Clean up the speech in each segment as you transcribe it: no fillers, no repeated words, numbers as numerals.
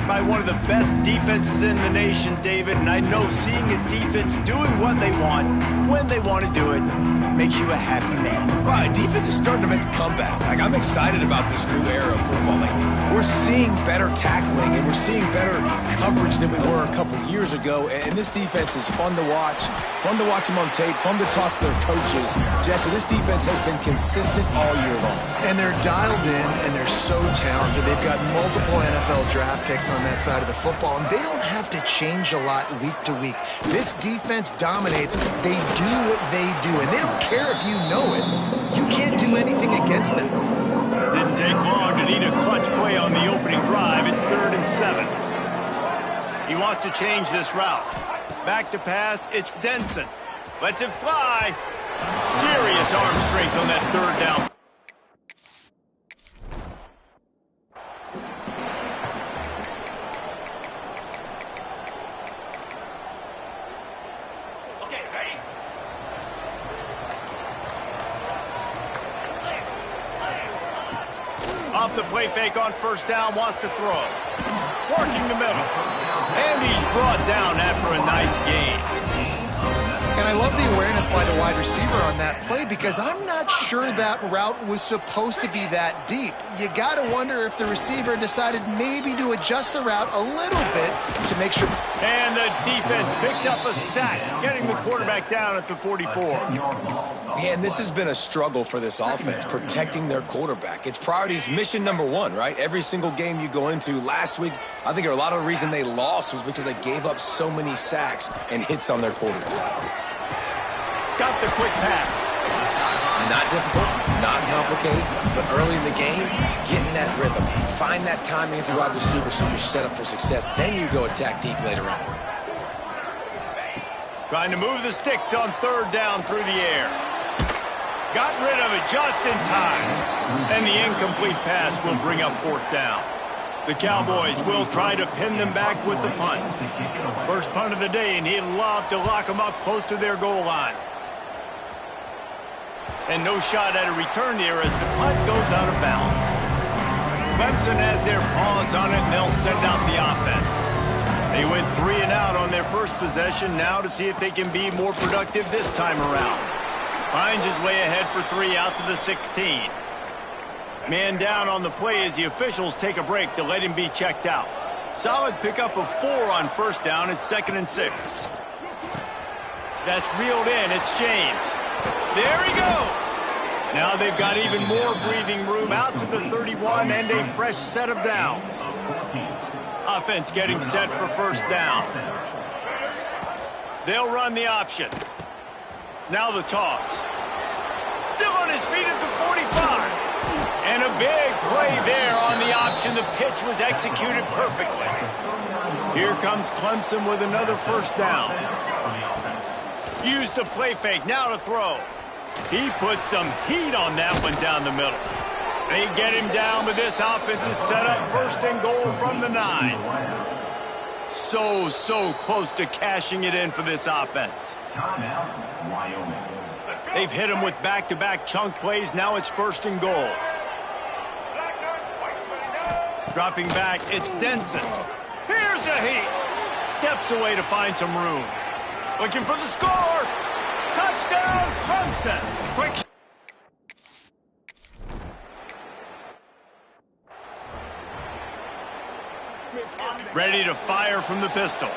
by one of the best defenses in the nation, David, and I know seeing a defense doing what they want, when they want to do it, makes you a happy man. Right, defense is starting to make a comeback. Like, I'm excited about this new era of football. Like, we're seeing better tackling, and we're seeing better coverage than we were a couple years ago, and this defense is fun to watch them on tape, fun to talk to their coaches. Jesse, this defense has been consistent all year long. And they're dialed in, and they're so talented. They've got multiple NFL draft picks on that side of the football, and they don't have to change a lot week to week. This defense dominates. They do what they do, and they don't care if you know it. You can't do anything against them. Didn't take long to need a clutch play on the opening drive. It's 3rd and 7. He wants to change this route. Back to pass, it's Denson. Lets it fly. Serious arm strength on that 3rd down. Off the play fake on 1st down, wants to throw. Working the middle. And he's brought down after a nice gain. And I love the awareness by the wide receiver on that play because I'm not sure that route was supposed to be that deep. You got to wonder if the receiver decided maybe to adjust the route a little bit to make sure. And the defense picks up a sack, getting the quarterback down at the 44. Man, this has been a struggle for this offense, protecting their quarterback. It's priorities, mission number one, right? Every single game you go into. Last week, I think a lot of the reason they lost was because they gave up so many sacks and hits on their quarterback. Got the quick pass. Not difficult, not complicated, but early in the game, get in that rhythm. Find that timing at the wide receiver so you're set up for success. Then you go attack deep later on. Trying to move the sticks on 3rd down through the air. Got rid of it just in time. And the incomplete pass will bring up 4th down. The Cowboys will try to pin them back with the punt. First punt of the day, and he'd love to lock them up close to their goal line. And no shot at a return here as the punt goes out of bounds. Clemson has their paws on it, and they'll send out the offense. They went 3 and out on their first possession, now to see if they can be more productive this time around. Finds his way ahead for 3 out to the 16. Man down on the play as the officials take a break to let him be checked out. Solid pickup of 4 on 1st down. It's 2nd and 6. That's reeled in. It's James. There he goes. Now they've got even more breathing room out to the 31 and a fresh set of downs. Offense getting set for 1st down. They'll run the option. Now the toss. Still on his feet at the 45. And a big play there on the option. The pitch was executed perfectly. Here comes Clemson with another 1st down. Use the play fake, now to throw. He puts some heat on that one down the middle. They get him down, but this offense is set up 1st and goal from the 9. So close to cashing it in for this offense. They've hit him with back-to-back chunk plays. Now it's 1st and goal. Dropping back, it's Denson. Here's a heat. Steps away to find some room. Looking for the score. Touchdown, Clemson. Quick. Ready to fire from the pistol.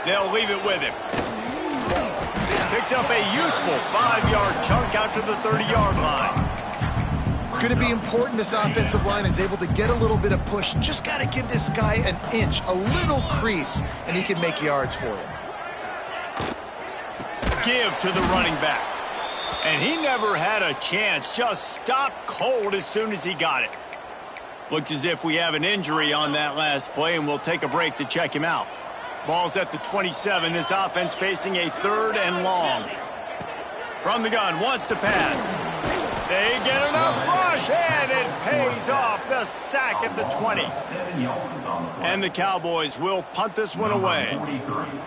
They'll leave it with him. Picks up a useful 5-yard chunk out to the 30-yard line. It's going to be important this offensive line is able to get a little bit of push. Just got to give this guy an inch, a little crease, and he can make yards for you. Give to the running back. And he never had a chance. Just stopped cold as soon as he got it. Looks as if we have an injury on that last play, and we'll take a break to check him out. Ball's at the 27. This offense facing a 3rd and long. From the gun, wants to pass. They get enough rush, and it pays off. a sack at the 20. And the Cowboys will punt this one away.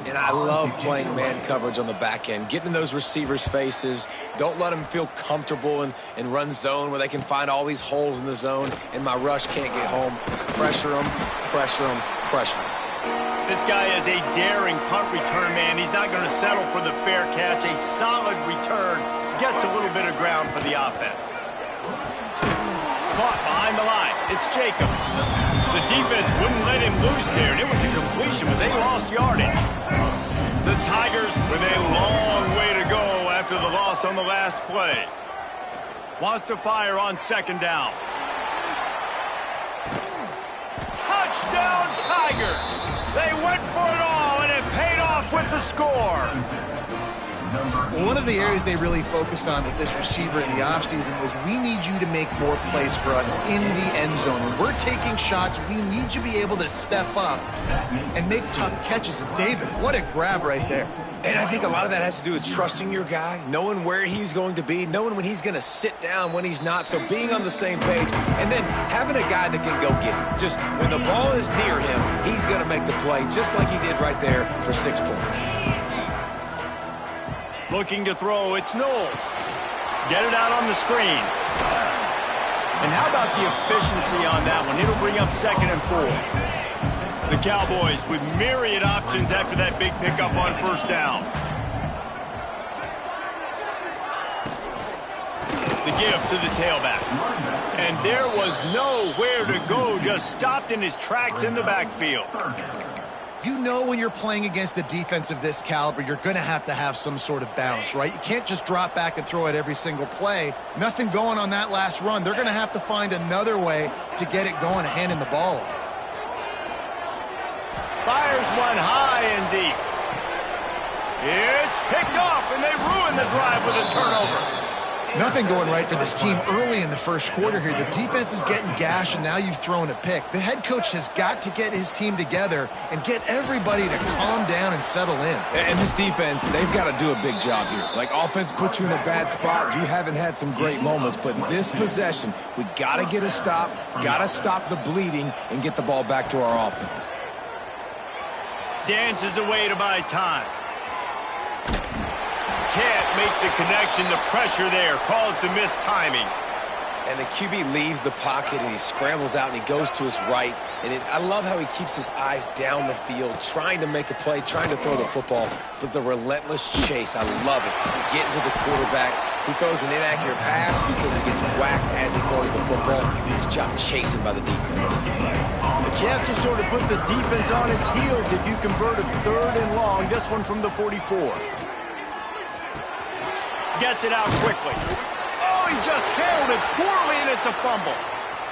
And I love playing man coverage on the back end, getting in those receivers' faces. Don't let them feel comfortable and run zone where they can find all these holes in the zone and my rush can't get home. Pressure them, pressure them, pressure them. This guy is a daring punt return man. He's not going to settle for the fair catch. A solid return gets a little bit of ground for the offense. Caught behind the line. It's Jacobs. The defense wouldn't let him loose there, and it was a completion, but they lost yardage. The Tigers with a long way to go after the loss on the last play. Wants to fire on second down. Touchdown Tigers! They went for it all, and it paid off with the score. One of the areas they really focused on with this receiver in the offseason was we need you to make more plays for us in the end zone. When we're taking shots, we need you to be able to step up and make tough catches. And David, what a grab right there. And I think a lot of that has to do with trusting your guy, knowing where he's going to be, knowing when he's going to sit down, when he's not. So being on the same page, and then having a guy that can go get him. Just when the ball is near him, he's going to make the play just like he did right there for 6 points. Looking to throw, it's Knowles. Get it out on the screen. And how about the efficiency on that one? It'll bring up 2nd and 4. The Cowboys with myriad options after that big pickup on first down. The give to the tailback. And there was nowhere to go, just stopped in his tracks in the backfield. You know when you're playing against a defense of this caliber, you're going to have some sort of balance, right? You can't just drop back and throw it every single play. Nothing going on that last run. They're going to have to find another way to get it going, handing the ball off. Fires one high and deep. It's picked off, and they ruin the drive with a turnover. Nothing going right for this team early in the first quarter here. The defense is getting gashed, and now you've thrown a pick. The head coach has got to get his team together and get everybody to calm down and settle in. And this defense, they've got to do a big job here. Like, offense put you in a bad spot. You haven't had some great moments, but this possession, we got to get a stop, got to stop the bleeding, and get the ball back to our offense. Dances away to buy time. Can't make the connection. The pressure there caused the mistiming. And the QB leaves the pocket, and he scrambles out, and he goes to his right. And I love how he keeps his eyes down the field, trying to make a play, trying to throw the football. But the relentless chase, I love it. Getting to the quarterback. He throws an inaccurate pass because he gets whacked as he throws the football. His job chasing by the defense. A chance to sort of put the defense on its heels if you convert a 3rd and long. This one from the 44. Gets it out quickly. Oh, he just handled it poorly, and it's a fumble.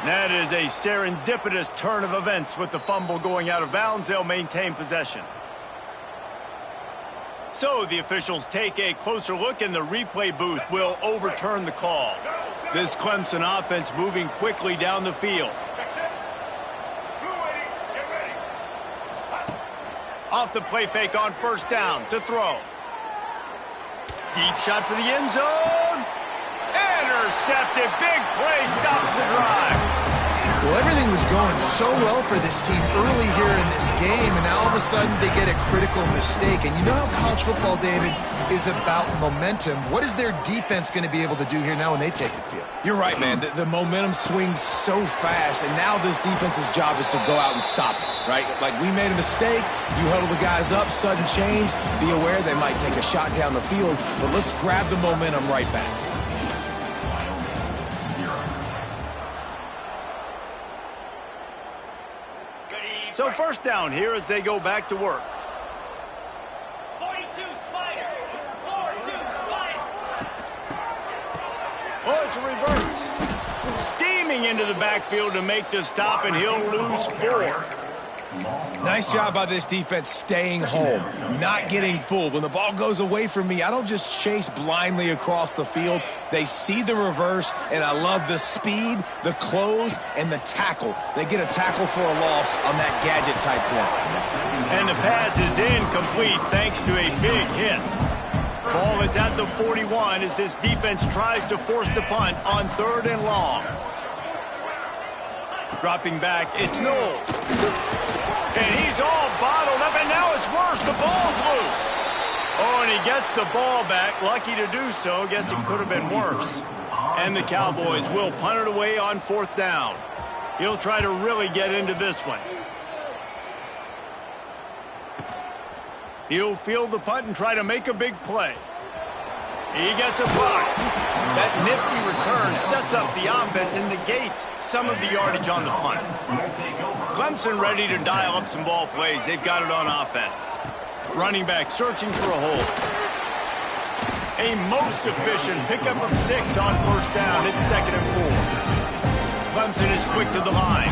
That is a serendipitous turn of events with the fumble going out of bounds. They'll maintain possession. So the officials take a closer look, and the replay booth will overturn the call. This Clemson offense moving quickly down the field. Off the play fake on first down to throw. Deep shot for the end zone. Intercepted. Big play stops the drive. Well, everything was going so well for this team early here in this game, and now all of a sudden they get a critical mistake. And you know how college football, David, is about momentum. What is their defense going to be able to do here now when they take the field? You're right, man. The momentum swings so fast, and now this defense's job is to go out and stop it, right? Like, we made a mistake. You huddle the guys up, sudden change. Be aware they might take a shot down the field, but let's grab the momentum right back. So first down here as they go back to work. 42 Spider. 42 Spider. Oh, it's a reverse. Steaming into the backfield to make the stop, and he'll lose 4. Nice job by this defense staying home, not getting fooled. When the ball goes away from me, I don't just chase blindly across the field. They see the reverse, and I love the speed, the close, and the tackle. They get a tackle for a loss on that gadget-type play. And the pass is incomplete thanks to a big hit. Ball is at the 41 as this defense tries to force the punt on 3rd and long. Dropping back, it's Knowles. And he's all bottled up, and now it's worse. The ball's loose. Oh, and he gets the ball back. Lucky to do so. Guess it could have been worse. And the Cowboys will punt it away on 4th down. He'll try to really get into this one. He'll field the punt and try to make a big play. He gets a block. That nifty return sets up the offense and negates some of the yardage on the punt. Clemson ready to dial up some ball plays. They've got it on offense. Running back searching for a hole. A most efficient pickup of 6 on 1st down. It's 2nd and 4. Clemson is quick to the line.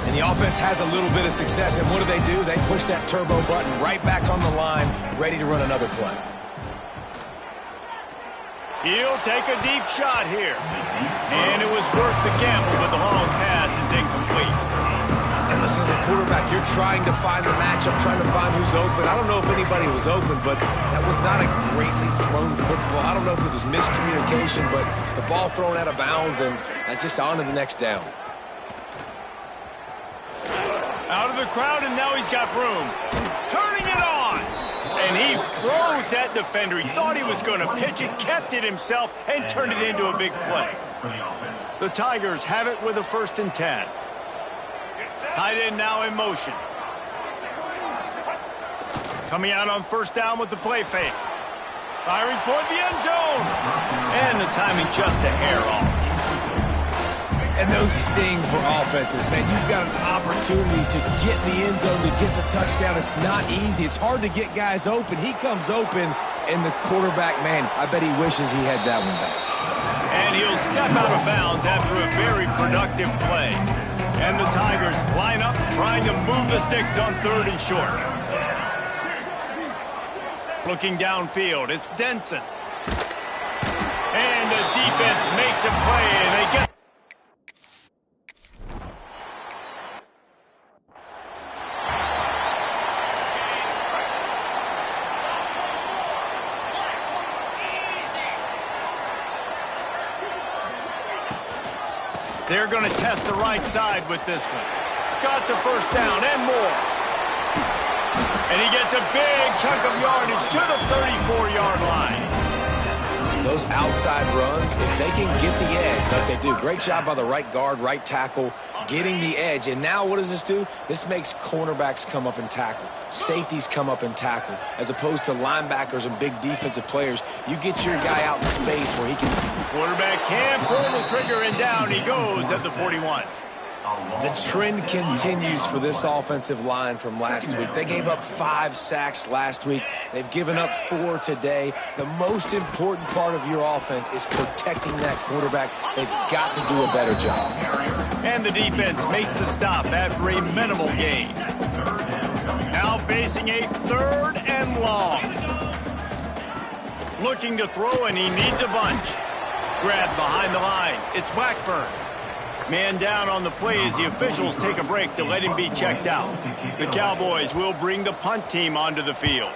And the offense has a little bit of success, and what do? They push that turbo button right back on the line, ready to run another play. He'll take a deep shot here. And it was worth the gamble, but the long pass is incomplete. And listen, as a quarterback, you're trying to find the matchup, trying to find who's open. I don't know if anybody was open, but that was not a greatly thrown football. I don't know if it was miscommunication, but the ball thrown out of bounds and just on to the next down. Out of the crowd, and now he's got room. Turning it on. And he froze that defender. He thought he was going to pitch it, kept it himself, and turned it into a big play. The Tigers have it with a 1st and 10. Tight end now in motion. Coming out on 1st down with the play fake. Firing toward the end zone. And the timing just a hair off. And those sting for offenses, man. You've got an opportunity to get in the end zone, to get the touchdown. It's not easy. It's hard to get guys open. He comes open, and the quarterback, man, I bet he wishes he had that one back. And he'll step out of bounds after a very productive play. And the Tigers line up, trying to move the sticks on 3rd and short. Looking downfield, it's Denson. And the defense makes a play, and they get... They're going to test the right side with this one. Got the 1st down and more. And he gets a big chunk of yardage to the 34-yard line. Those outside runs, if they can get the edge like they do, great job by the right guard, right tackle, getting the edge. And now what does this do? This makes cornerbacks come up and tackle. Safeties come up and tackle. As opposed to linebackers and big defensive players, you get your guy out in space where he can... Quarterback can pull the trigger, and down he goes at the 41. The trend continues for this offensive line from last week. They gave up 5 sacks last week. They've given up 4 today. The most important part of your offense is protecting that quarterback. They've got to do a better job. And the defense makes the stop after a minimal gain. Now facing a 3rd and long. Looking to throw, and he needs a bunch. Grabbed behind the line. It's Blackburn. Man down on the play as the officials take a break to let him be checked out. The Cowboys will bring the punt team onto the field.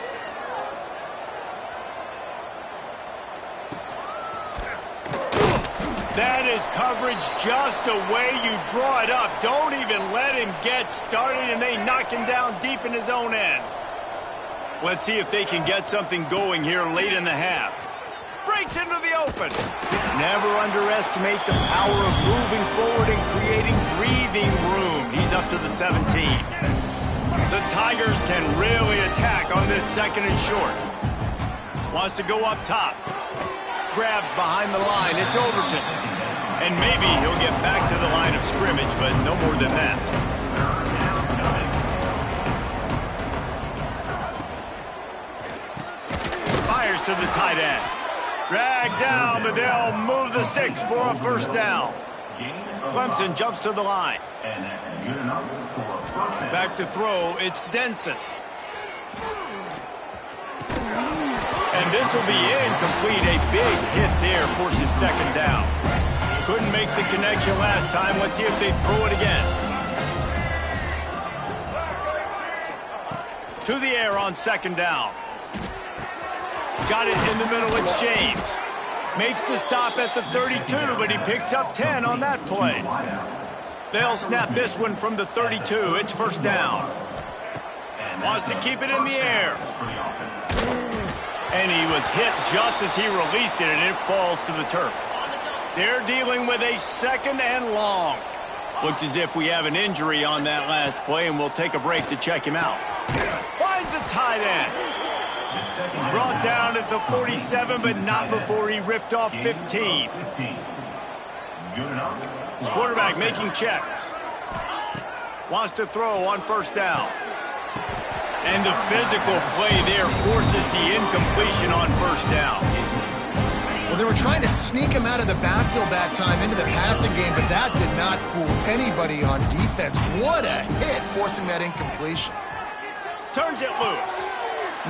That is coverage just the way you draw it up. Don't even let him get started, and they knock him down deep in his own end. Let's see if they can get something going here late in the half. Breaks into the open. Never underestimate the power of moving forward and creating breathing room. He's up to the 17. The Tigers can really attack on this 2nd and short. Wants to go up top. Grabbed behind the line. It's Overton. And maybe he'll get back to the line of scrimmage, but no more than that. Fires to the tight end. Dragged down, but they'll move the sticks for a 1st down. Clemson jumps to the line. Back to throw, it's Denson. And this will be incomplete. A big hit there forces 2nd down. Couldn't make the connection last time. Let's see if they throw it again. To the air on 2nd down. Got it in the middle, it's James. Makes the stop at the 32, but he picks up 10 on that play. They'll snap this one from the 32. It's first down. Wants to keep it in the air. And he was hit just as he released it, and it falls to the turf. They're dealing with a second and long. Looks as if we have an injury on that last play, and we'll take a break to check him out. Finds a tight end. Brought down at the 47, but not before he ripped off 15. Quarterback making checks. Wants to throw on first down. And the physical play there forces the incompletion on first down. Well, they were trying to sneak him out of the backfield that time into the passing game, but that did not fool anybody on defense. What a hit, forcing that incompletion. Turns it loose.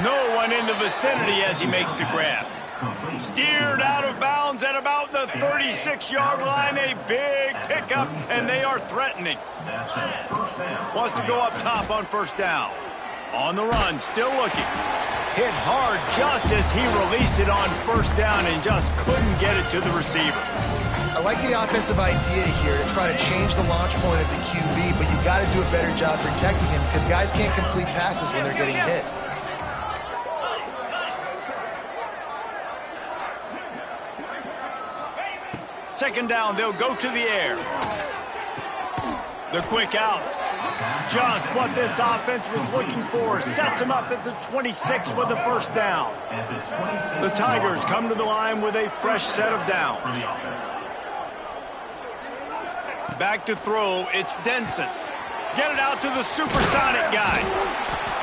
No one in the vicinity as he makes the grab. Steered out of bounds at about the 36-yard line. A big pickup, and they are threatening. Wants to go up top on first down. On the run, still looking. Hit hard just as he released it on first down and just couldn't get it to the receiver. I like the offensive idea here to try to change the launch point of the QB, but you got to do a better job protecting him because guys can't complete passes when they're getting hit. Second down, they'll go to the air. The quick out. Just what this offense was looking for. Sets him up at the 26 with the first down. The Tigers come to the line with a fresh set of downs. Back to throw, it's Denson. Get it out to the supersonic guy.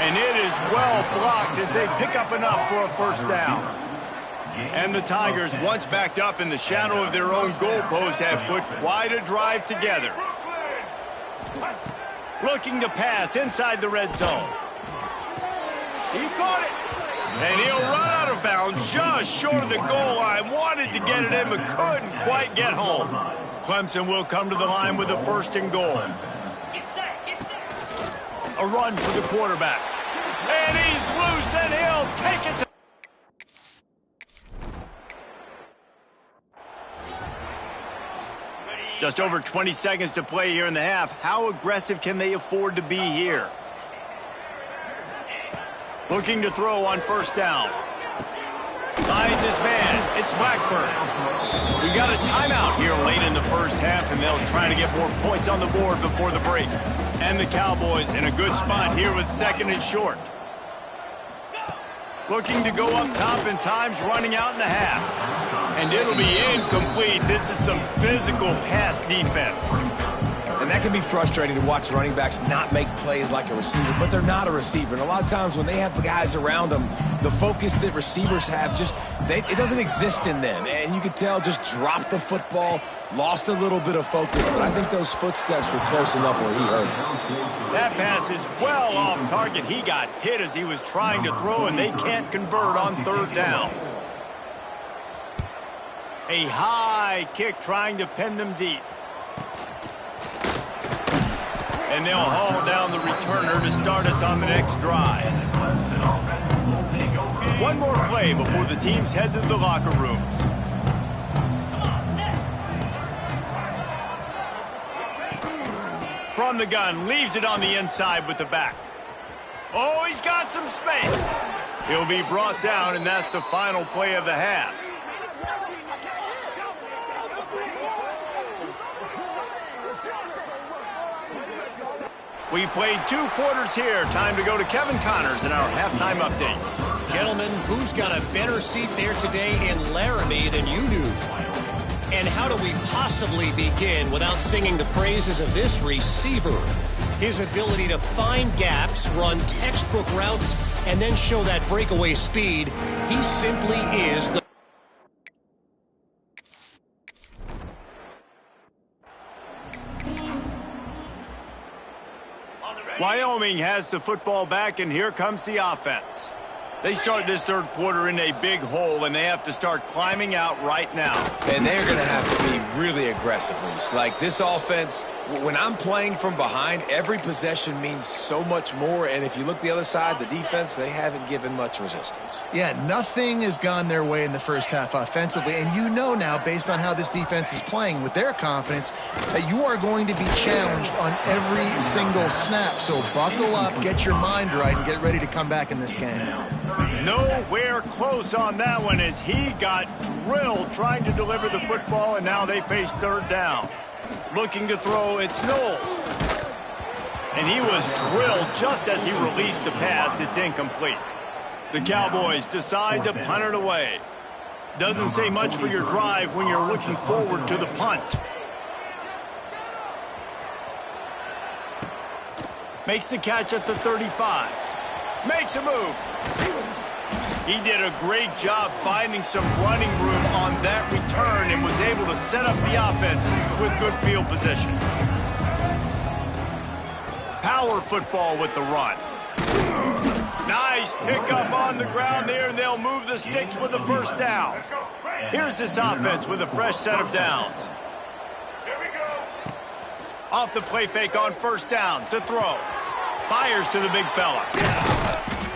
And it is well blocked as they pick up enough for a first down. And the Tigers, once backed up in the shadow of their own goalpost, have put quite a drive together. Looking to pass inside the red zone. He caught it. And he'll run out of bounds just short of the goal line. Wanted to get it in, but couldn't quite get home. Clemson will come to the line with a first and goal. A run for the quarterback. And he's loose, and he'll take it to just over 20 seconds to play here in the half. How aggressive can they afford to be here? Looking to throw on first down. Finds his man. It's Blackburn. We got a timeout here late in the first half, and they'll try to get more points on the board before the break. And the Cowboys in a good spot here with second and short. Looking to go up top, and time's running out in the half. And it'll be incomplete. This is some physical pass defense. And that can be frustrating to watch running backs not make plays like a receiver, but they're not a receiver. And a lot of times when they have the guys around them, the focus that receivers have it doesn't exist in them. And you could tell just dropped the football, lost a little bit of focus, but I think those footsteps were close enough where he heard it. That pass is well off target. He got hit as he was trying to throw, and they can't convert on third down. A high kick trying to pin them deep. And they'll haul down the returner to start us on the next drive. One more play before the teams head to the locker rooms. From the gun, leaves it on the inside with the back. Oh, he's got some space. He'll be brought down, and that's the final play of the half. We've played 2 quarters here. Time to go to Kevin Connors in our halftime update. Gentlemen, who's got a better seat there today in Laramie than you do? And how do we possibly begin without singing the praises of this receiver? His ability to find gaps, run textbook routes, and then show that breakaway speed. He simply is the... Wyoming has the football back, and here comes the offense. They start this third quarter in a big hole, and they have to start climbing out right now. And they're going to have to be really aggressive, Reese. Like, this offense When I'm playing from behind, every possession means so much more. And if you look the other side, the defense, they haven't given much resistance. Yeah, nothing has gone their way in the first half offensively. And you know now, based on how this defense is playing with their confidence, that you are going to be challenged on every single snap. So buckle up, get your mind right, and get ready to come back in this game. Nowhere close on that one as he got drilled trying to deliver the football, and now they face third down. Looking to throw, it's Knowles. And he was drilled just as he released the pass. It's incomplete. The Cowboys decide to punt it away. Doesn't say much for your drive when you're looking forward to the punt. Makes the catch at the 35. Makes a move. He did a great job finding some running room on that return and was able to set up the offense with good field position. Power football with the run. Nice pickup on the ground there, and they'll move the sticks with the first down. Here's this offense with a fresh set of downs. Off the play fake on first down to throw. Fires to the big fella.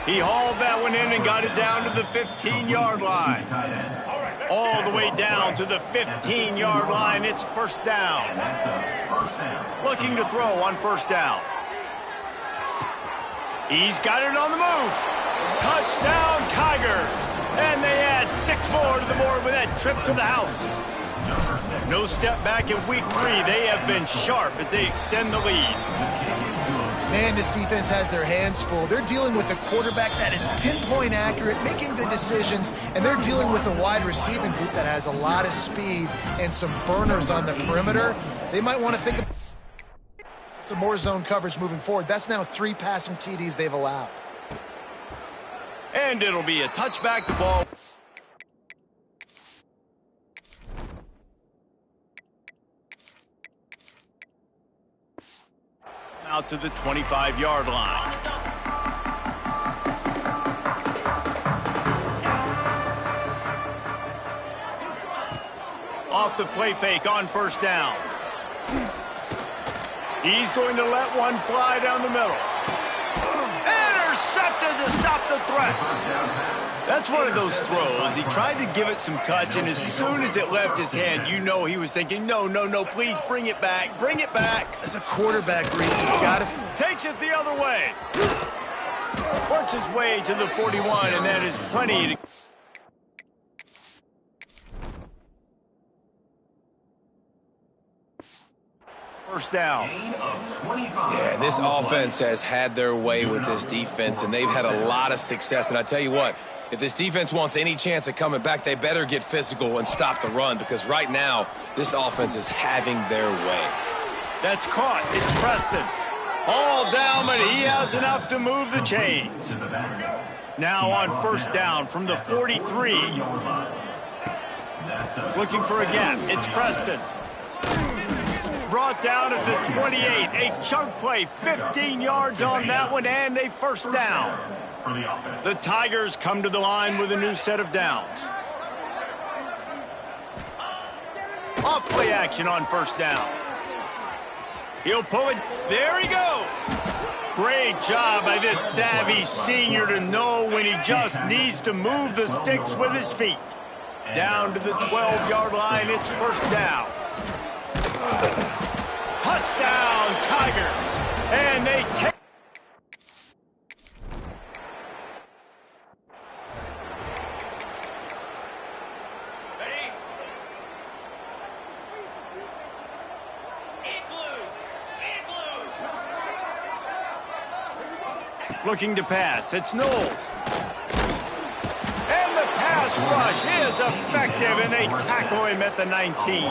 He hauled that one in and got it down to the 15-yard line. All the way down to the 15-yard line. It's first down. Looking to throw on first down. He's got it on the move. Touchdown, Tigers. And they add 6 more to the board with that trip to the house. No step back in week 3. They have been sharp as they extend the lead. Man, this defense has their hands full. They're dealing with a quarterback that is pinpoint accurate, making good decisions, and they're dealing with a wide receiving group that has a lot of speed and some burners on the perimeter. They might want to think of some more zone coverage moving forward. That's now 3 passing TDs they've allowed. And it'll be a touchback to ball. Out to the 25-yard line. Off the play fake on first down. He's going to let one fly down the middle. Intercepted to stop the threat. That's one of those throws. He tried to give it some touch, and as soon as it left his hand, you know he was thinking, no, please bring it back. Bring it back. As a quarterback, Reese, you got to... Takes it the other way. Works his way to the 41, and that is plenty to... First down. Yeah, this offense has had their way with this defense, and they've had a lot of success. And I tell you what, if this defense wants any chance of coming back, they better get physical and stop the run, because right now, this offense is having their way. That's caught. It's Preston. All down, but he has enough to move the chains. Now on first down from the 43. Looking for a gap. It's Preston. Brought down at the 28. A chunk play, 15 yards on that one, and a first down. The Tigers come to the line with a new set of downs. Off play action on first down. He'll pull it. There he goes. Great job by this savvy senior to know when he just needs to move the sticks with his feet. Down to the 12-yard line, it's first down. Touchdown, Tigers. And they take... Ready? Looking to pass. It's Knowles. And the pass rush is effective, and they tackle him at the 19.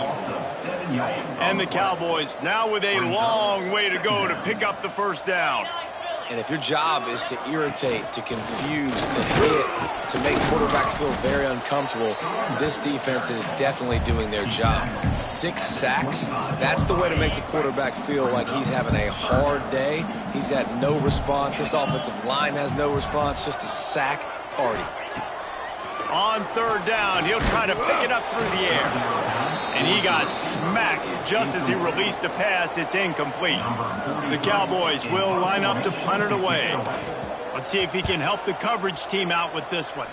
And the Cowboys now with a long way to go to pick up the first down. And if your job is to irritate, to confuse, to hit, to make quarterbacks feel very uncomfortable, this defense is definitely doing their job. 6 sacks, that's the way to make the quarterback feel like he's having a hard day. He's had no response. This offensive line has no response, just a sack party. On third down, he'll try to pick it up through the air. And he got smacked just as he released the pass. It's incomplete. The Cowboys will line up to punt it away. Let's see if he can help the coverage team out with this one.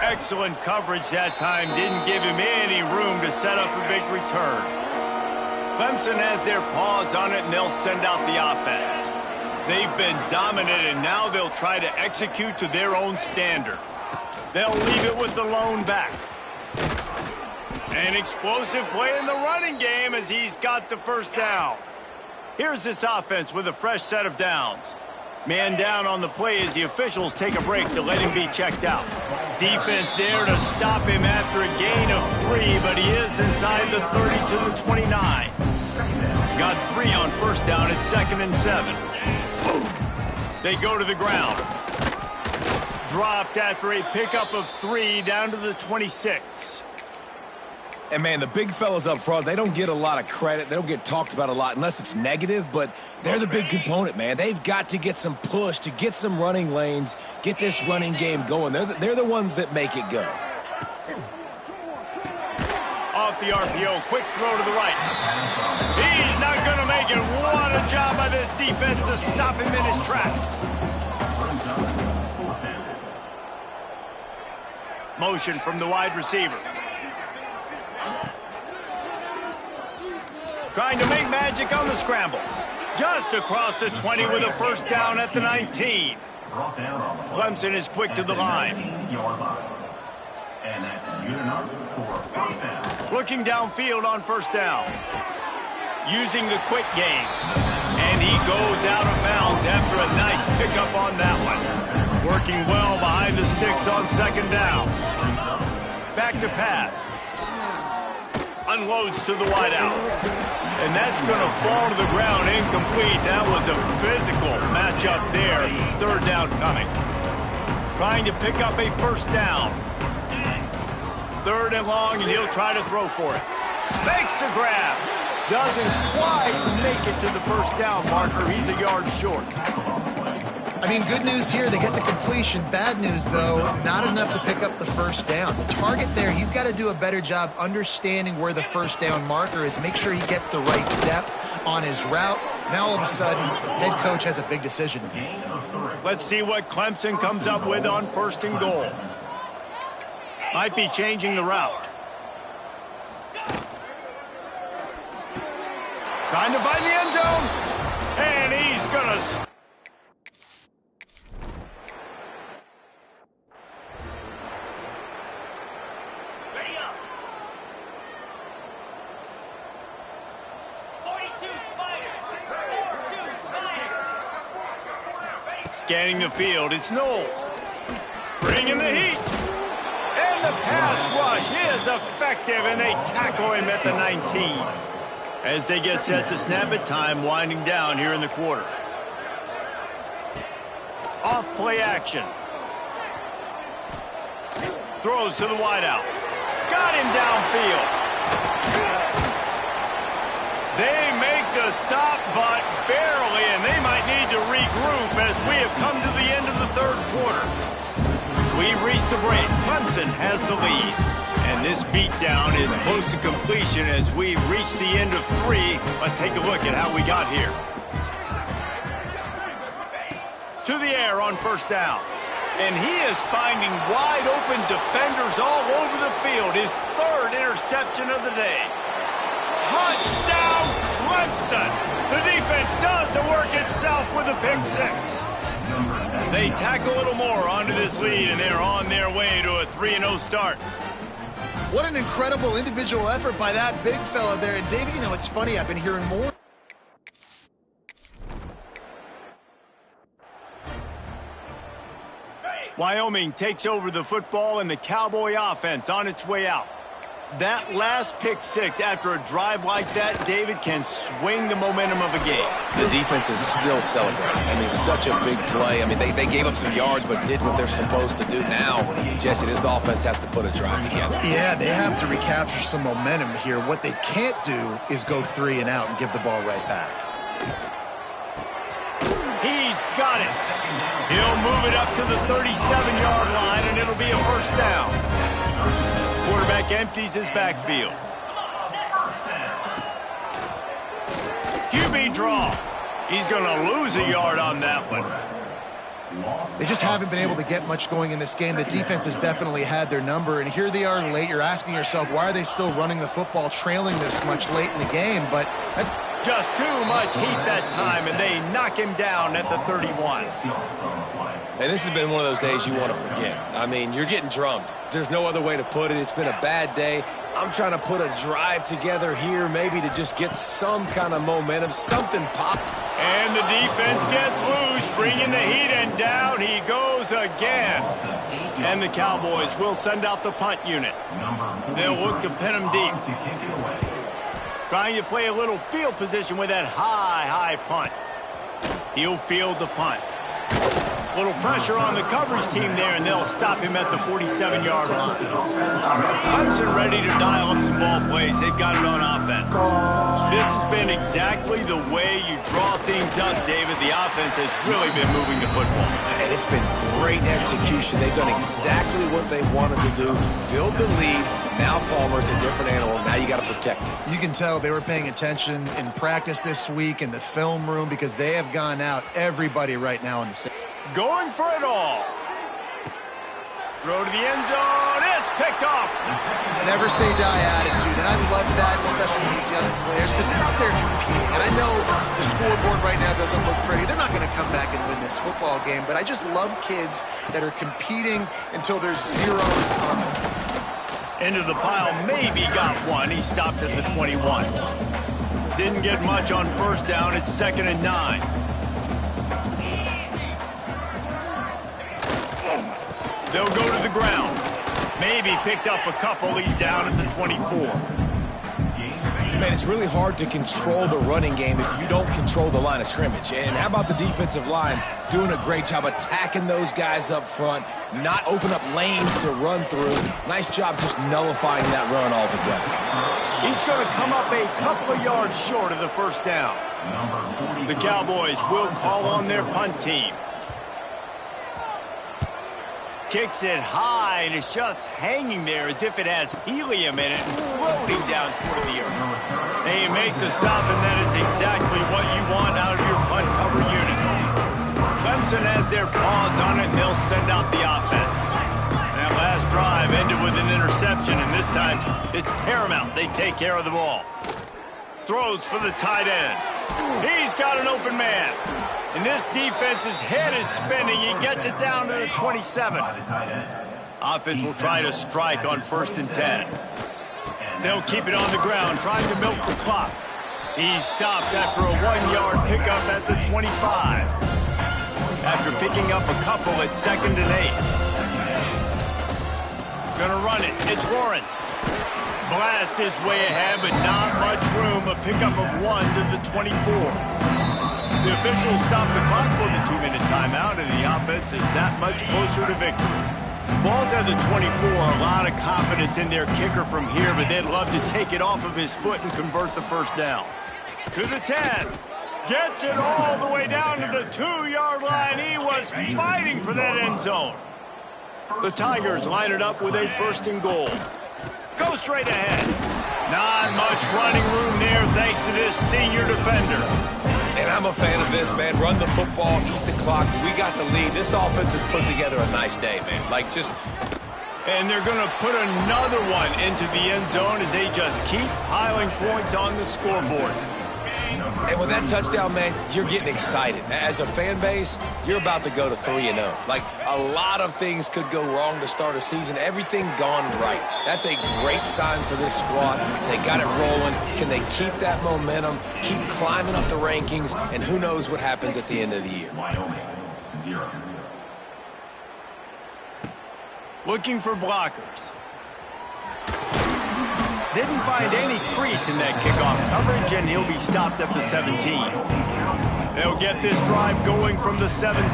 Excellent coverage that time. Didn't give him any room to set up a big return. Clemson has their paws on it, and they'll send out the offense. They've been dominant, and now they'll try to execute to their own standard. They'll leave it with the lone back. An explosive play in the running game as he's got the first down. Here's this offense with a fresh set of downs. Man down on the play as the officials take a break to let him be checked out. Defense there to stop him after a gain of 3, but he is inside the 30 to the 29. Got 3 on first down at 2nd and 7. They go to the ground. Dropped after a pickup of 3 down to the 26. And, man, the big fellas up front, they don't get a lot of credit. They don't get talked about a lot unless it's negative, but they're the big component, man. They've got to get some push, to get some running lanes, get this running game going. They're the ones that make it go. Off the RPO, quick throw to the right. He's not going to make it. What a job by this defense to stop him in his tracks. Motion from the wide receiver. Trying to make magic on the scramble. Just across the 20 with a first down at the 19. Clemson is quick to the line. Looking downfield on first down. Using the quick game. And he goes out of bounds after a nice pickup on that one. Working well behind the sticks on second down. Back to pass. Unloads to the wideout. And that's going to fall to the ground incomplete. That was a physical matchup there. Third down coming. Trying to pick up a first down. 3rd and long, and he'll try to throw for it. Makes the grab. Doesn't quite make it to the first down marker. He's a yard short. I mean, good news here, they get the completion. Bad news, though, not enough to pick up the first down. Target there, he's got to do a better job understanding where the first down marker is, make sure he gets the right depth on his route. Now, all of a sudden, head coach has a big decision. Let's see what Clemson comes up with on 1st and goal. Might be changing the route. Trying to find the end zone. And he's going to... Scanning the field, it's Knowles. Bringing the heat. And the pass rush is effective, and they tackle him at the 19. As they get set to snap it, time winding down here in the quarter. Off play action. Throws to the wideout. Got him downfield. They make the stop, but barely, and they might need to regroup as we have come to the end of the 3rd quarter. We've reached the break. Clemson has the lead. And this beatdown is close to completion as we've reached the end of 3. Let's take a look at how we got here. To the air on first down. And he is finding wide open defenders all over the field. His 3rd interception of the day. Touchdown, Clemson! The defense does the work itself with a pick 6. They tack a little more onto this lead, and they're on their way to a 3-0 start. What an incredible individual effort by that big fella there. And, David, you know, it's funny, I've been hearing more. Wyoming takes over the football, and the Cowboy offense on its way out. That last pick 6 after a drive like that, David, can swing the momentum of a game. The defense is still celebrating. I mean, such a big play. I mean, they gave up some yards but did what they're supposed to do. Now, Jesse, this offense has to put a drive together. Yeah, they have to recapture some momentum here. What they can't do is go 3 and out and give the ball right back. He's got it. He'll move it up to the 37-yard line, and it'll be a first down. Quarterback empties his backfield. QB draw. He's going to lose a yard on that one. They just haven't been able to get much going in this game. The defense has definitely had their number, and here they are late. You're asking yourself, why are they still running the football, trailing this much late in the game? But that's just too much heat that time, and they knock him down at the 31. And this has been one of those days you want to forget. I mean, you're getting drummed. There's no other way to put it. It's been a bad day. I'm trying to put a drive together here, maybe to just get some kind of momentum, something pop. And the defense gets loose, bringing the heat, and down he goes again. And the Cowboys will send out the punt unit. They'll look to pin him deep. Trying to play a little field position with that high punt. He'll field the punt. Little pressure on the coverage team there, and they'll stop him at the 47-yard line. Clemson ready to dial up some ball plays. They've got it on offense. This has been exactly the way you draw things up, David. The offense has really been moving the football. And it's been great execution. They've done exactly what they wanted to do. Build the lead. Now Palmer's a different animal. Now you got to protect it. You can tell they were paying attention in practice this week in the film room because they have gone out everybody right now in the same. Going for it all. Throw to the end zone. It's picked off. Never say die attitude, and I love that, especially these young players, because they're out there competing. And I know the scoreboard right now doesn't look pretty. They're not going to come back and win this football game, but I just love kids that are competing until there's zeros on them. Into the pile, maybe got one. He stopped at the 21. Didn't get much on first down. It's 2nd and 9. They'll go to the ground. Maybe picked up a couple. He's down at the 24. Man, it's really hard to control the running game if you don't control the line of scrimmage. And how about the defensive line doing a great job attacking those guys up front, not open up lanes to run through. Nice job just nullifying that run altogether. He's going to come up a couple of yards short of the first down. The Cowboys will call on their punt team. Kicks it high, and it's just hanging there as if it has helium in it and floating down toward the earth. They make the stop, and that is exactly what you want out of your punt cover unit. Clemson has their paws on it, and they'll send out the offense. That last drive ended with an interception, and this time it's paramount. They take care of the ball. Throws for the tight end. He's got an open man. And this defense's head is spinning. He gets it down to the 27. Offense will try to strike on 1st and 10. They'll keep it on the ground, trying to milk the clock. He's stopped after a 1-yard pickup at the 25. After picking up a couple at 2nd and 8. Gonna run it. It's Lawrence. Blast his way ahead, but not much room. A pickup of 1 to the 24. The officials stop the clock for the 2-minute timeout, and the offense is that much closer to victory. Ball's at the 24. A lot of confidence in their kicker from here, but they'd love to take it off of his foot and convert the first down. To the 10. Gets it all the way down to the 2-yard line. He was fighting for that end zone. The Tigers line it up with a 1st and goal. Go straight ahead. Not much running room there thanks to this senior defender. And I'm a fan of this, man. Run the football, eat the clock. We got the lead. This offense has put together a nice day, man. Like, just... And they're going to put another one into the end zone as they just keep piling points on the scoreboard. And with that touchdown, man, you're getting excited. As a fan base, you're about to go to 3-0. Like, a lot of things could go wrong to start a season. Everything gone right. That's a great sign for this squad. They got it rolling. Can they keep that momentum, keep climbing up the rankings, and who knows what happens at the end of the year. Wyoming, 0. Looking for blockers. Didn't find any crease in that kickoff coverage, and he'll be stopped at the 17. They'll get this drive going from the 17.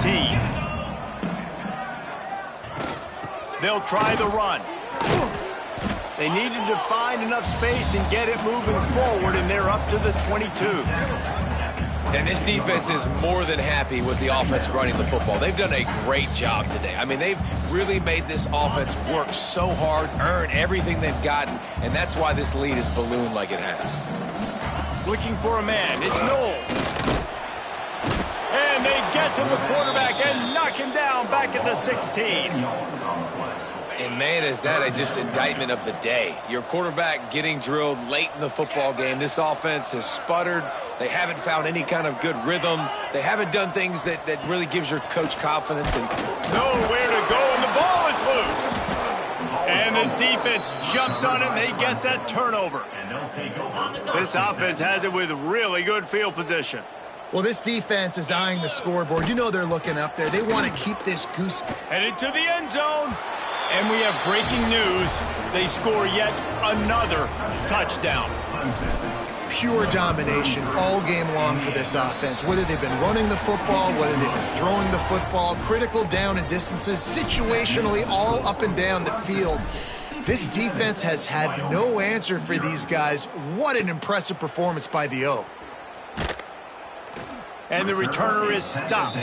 They'll try the run. They needed to find enough space and get it moving forward, and they're up to the 22. And this defense is more than happy with the offense running the football. They've done a great job today. I mean, they've really made this offense work so hard, earn everything they've gotten, and that's why this lead is ballooned like it has. Looking for a man. It's Knowles. And they get to the quarterback and knock him down back at the 16. And, man, is that just indictment of the day. Your quarterback getting drilled late in the football game. This offense has sputtered. They haven't found any kind of good rhythm. They haven't done things that really gives your coach confidence. And nowhere to go, and the ball is loose. And the defense jumps on it, and they get that turnover. This offense has it with really good field position. Well, this defense is eyeing the scoreboard. You know they're looking up there. They want to keep this goose. Headed to the end zone. And we have breaking news. They score yet another touchdown. Pure domination all game long for this offense. Whether they've been running the football, whether they've been throwing the football, critical down and distances, situationally all up and down the field. This defense has had no answer for these guys. What an impressive performance by the O. And the returner is stopped.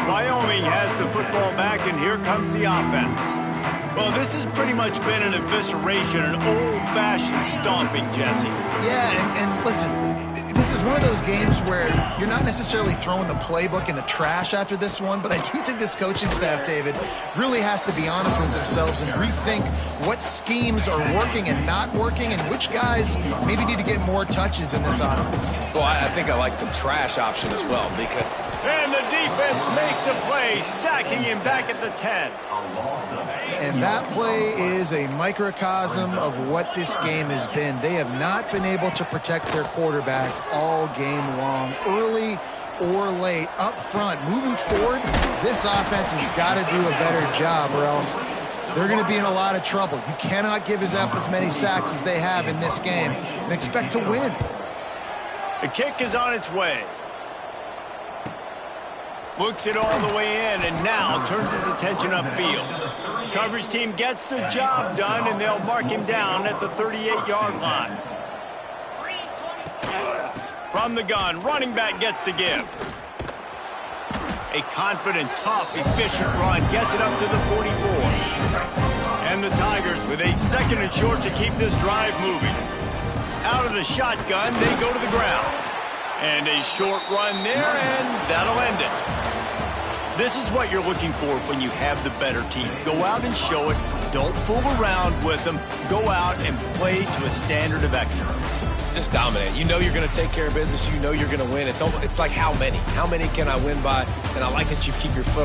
Wyoming has the football back, and here comes the offense. Well, this has pretty much been an evisceration, an old-fashioned stomping, Jesse. Yeah, and listen, this is one of those games where you're not necessarily throwing the playbook in the trash after this one, but I do think this coaching staff, David, really has to be honest with themselves and rethink what schemes are working and not working and which guys maybe need to get more touches in this offense. Well, I think I like the trash option as well because... And the defense makes a play, sacking him back at the 10. And that play is a microcosm of what this game has been. They have not been able to protect their quarterback all game long, early or late, up front. Moving forward, this offense has got to do a better job or else they're going to be in a lot of trouble. You cannot give up as many sacks as they have in this game and expect to win. The kick is on its way. Looks it all the way in, and now turns his attention upfield. Coverage team gets the job done, and they'll mark him down at the 38-yard line. From the gun, running back gets to give. A confident, tough, efficient run gets it up to the 44. And the Tigers with a second and short to keep this drive moving. Out of the shotgun, they go to the ground. And a short run there, and that'll end it. This is what you're looking for when you have the better team. Go out and show it. Don't fool around with them. Go out and play to a standard of excellence. Just dominate. You know you're going to take care of business. You know you're going to win. It's like how many? How many can I win by? And I like that you keep your foot